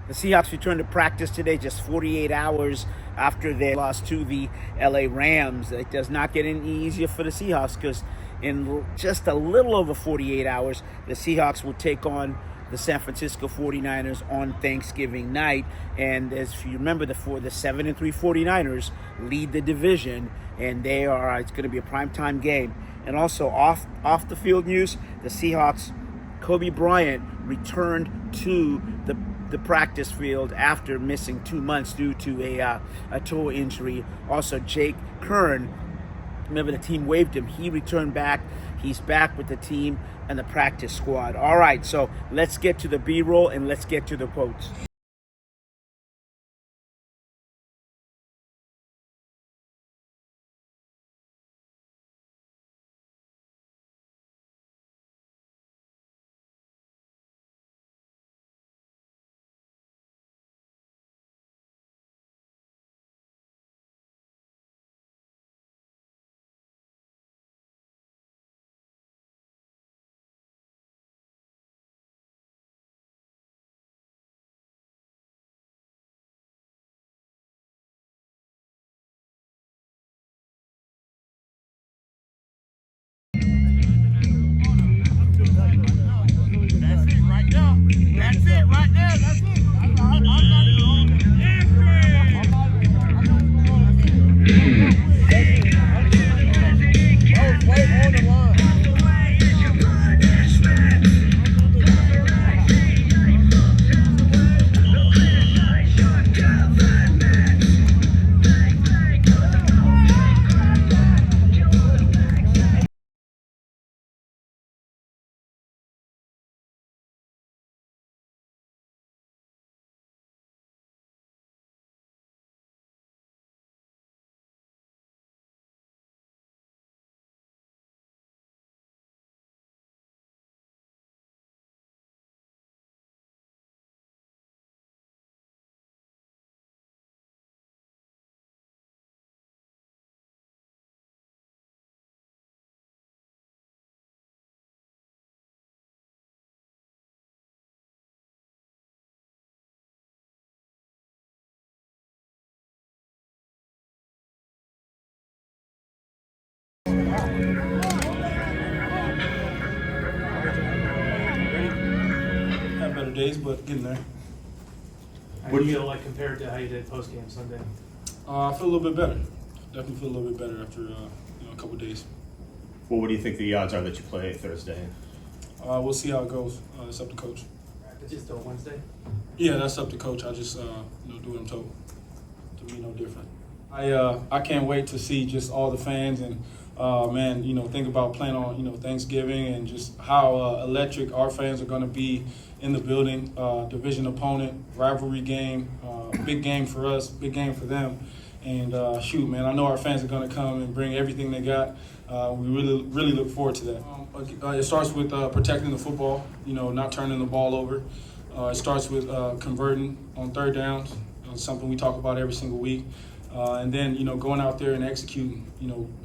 The Seahawks returned to practice today just 48 hours after they lost to the LA Rams. It does not get any easier for the Seahawks because in just a little over 48 hours, the Seahawks will take on the San Francisco 49ers on Thanksgiving night. And as you remember, the 7-3 49ers lead the division, and it's going to be a primetime game. And also off the field news, the Seahawks, Kobe Bryant returned to the practice field after missing 2 months due to a toe injury. Also, Jake Kern, remember the team waived him. He returned back. He's back with the team and the practice squad. All right, so let's get to the B-roll and let's get to the quotes. That's it right there. That's it. I'm not alone. Right on the line. Had better days, but getting there. What do you feel like compared to how you did post game Sunday? I feel a little bit better. Definitely feel a little bit better after a couple days. Well, what do you think the odds are that you play Thursday? We'll see how it goes. It's up to coach. Practice is still Wednesday. Yeah, that's up to coach. I just do what I'm told. To me, no different. I can't wait to see just all the fans and man, think about playing on Thanksgiving and just how electric our fans are going to be in the building. Division opponent, rivalry game, big game for us, big game for them. And shoot, man, I know our fans are going to come and bring everything they got. We really look forward to that. It starts with protecting the football, not turning the ball over. It starts with converting on third downs, something we talk about every single week. And then, going out there and executing,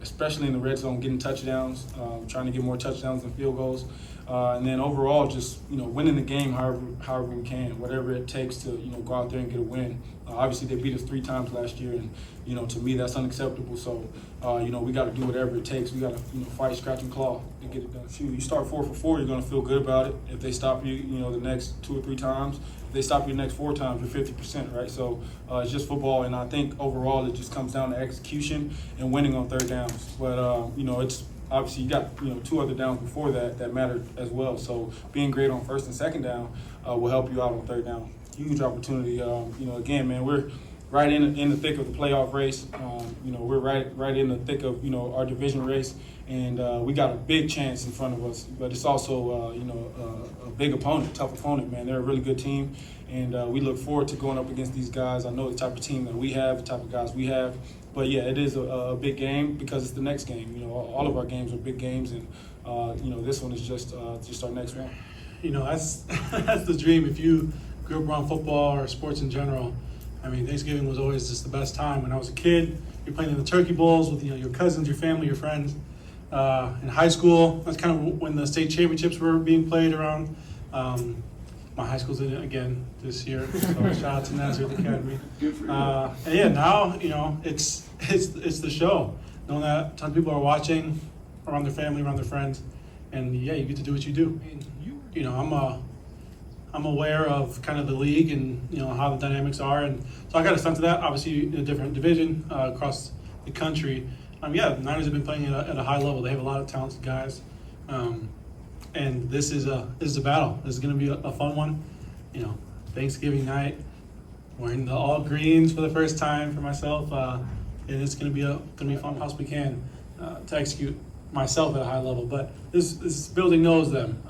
especially in the red zone, getting touchdowns, trying to get more touchdowns than field goals. And then overall, just, winning the game however we can, whatever it takes to, go out there and get a win. Obviously, they beat us 3 times last year, and, to me, that's unacceptable. So, we got to do whatever it takes. We got to, fight, scratch, and claw to get it done. Shoot, you start 4 for 4, you're going to feel good about it. If they stop you, the next 2 or 3 times, if they stop you the next 4 times, you're 50%, right? So it's just football, and I think overall it just comes down to execution and winning on third downs. But, it's obviously you got 2 other downs before that mattered as well. So being great on first and second down will help you out on third down. Huge opportunity. Again, man, we're right in the thick of the playoff race. We're right in the thick of our division race, and we got a big chance in front of us. But it's also a big opponent, tough opponent, man. They're a really good team, and we look forward to going up against these guys. I know the type of team that we have, the type of guys we have. But yeah, it is a big game because it's the next game. All of our games are big games, and this one is just our next one. That's that's the dream. If you grew up around football or sports in general, I mean, Thanksgiving was always just the best time. When I was a kid, you're playing in the turkey bowls with your cousins, your family, your friends. In high school, that's kind of when the state championships were being played around. My My high school's in it again this year, so shout out to Nazareth Academy. And yeah, now it's the show. Knowing that a ton of people are watching, around their family, around their friends, and yeah, you get to do what you do. I'm aware of kind of the league and how the dynamics are, and so I got a sense of that. Obviously, in a different division across the country. The Niners have been playing at a high level. They have a lot of talented guys, and this is a battle. This is going to be a fun one. Thanksgiving night, wearing the all greens for the first time for myself, and it's going to be fun. Possibly can to execute myself at a high level, but this building knows them.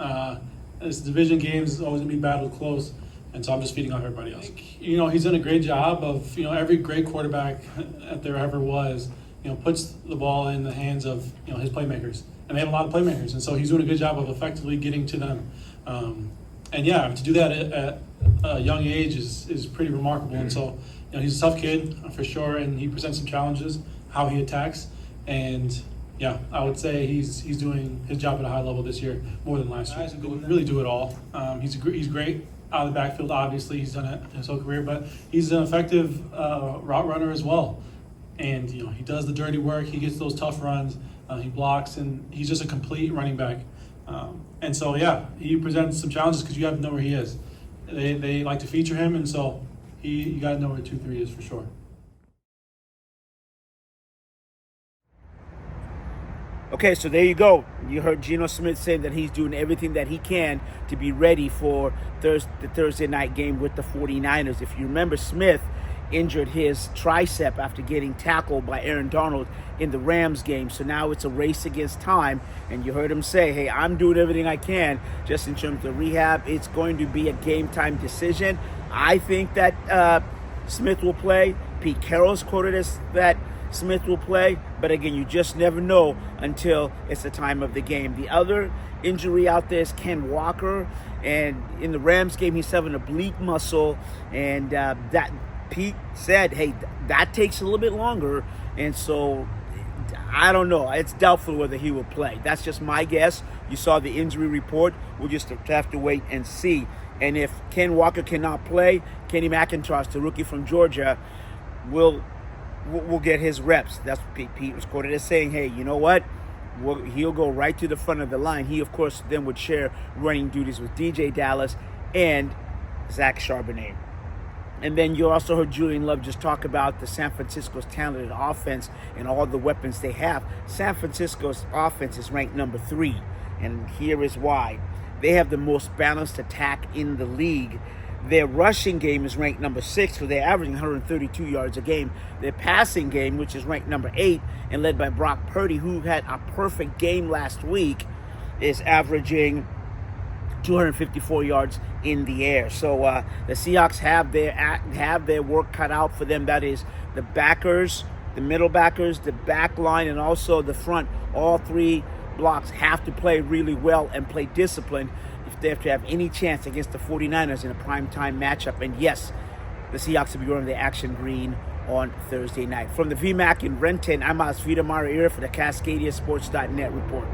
This division games is always going to be battled close, and so I'm just feeding off everybody else. He's done a great job of every great quarterback that there ever was. Puts the ball in the hands of his playmakers, and they have a lot of playmakers, and so he's doing a good job of effectively getting to them. And to do that at a young age is pretty remarkable. And so he's a tough kid for sure, and he presents some challenges how he attacks. And I would say he's doing his job at a high level this year more than last year. Really do it all. He's great out of the backfield. Obviously, he's done it his whole career, but he's an effective route runner as well. And he does the dirty work. He gets those tough runs. He blocks, and he's just a complete running back. And so he presents some challenges because you have to know where he is. They like to feature him, and so you got to know where 2-3 is for sure. Okay, so there you go. You heard Geno Smith saying that he's doing everything that he can to be ready for the Thursday night game with the 49ers. If you remember, Smith injured his tricep after getting tackled by Aaron Donald in the Rams game. So now it's a race against time. And you heard him say, hey, I'm doing everything I can just in terms of rehab. It's going to be a game time decision. I think that Smith will play. Pete Carroll's quoted as that Smith will play, but again, you just never know until it's the time of the game. The other injury out there is Ken Walker, and in the Rams game, he's having an oblique muscle, and that Pete said, hey, that takes a little bit longer, and so I don't know. It's doubtful whether he will play. That's just my guess. You saw the injury report. We'll just have to wait and see. And if Ken Walker cannot play, Kenny McIntosh, the rookie from Georgia, will get his reps. That's what Pete was quoted as saying, hey, you know what? He'll go right to the front of the line. He, of course, then would share running duties with DJ Dallas and Zach Charbonnet. And then you also heard Julian Love just talk about the San Francisco's talented offense and all the weapons they have. San Francisco's offense is ranked number 3, and here is why. They have the most balanced attack in the league. Their rushing game is ranked number 6, so they're averaging 132 yards a game. Their passing game, which is ranked number 8 and led by Brock Purdy, who had a perfect game last week, is averaging 254 yards in the air. So the Seahawks have their work cut out for them. That is the backers, the middle backers, the back line, and also the front. All 3 blocks have to play really well and play disciplined if they have to have any chance against the 49ers in a primetime matchup. And yes, the Seahawks will be wearing the action green on Thursday night. From the VMAC in Renton, I'm Asvita Mariira for the CascadiaSports.net report.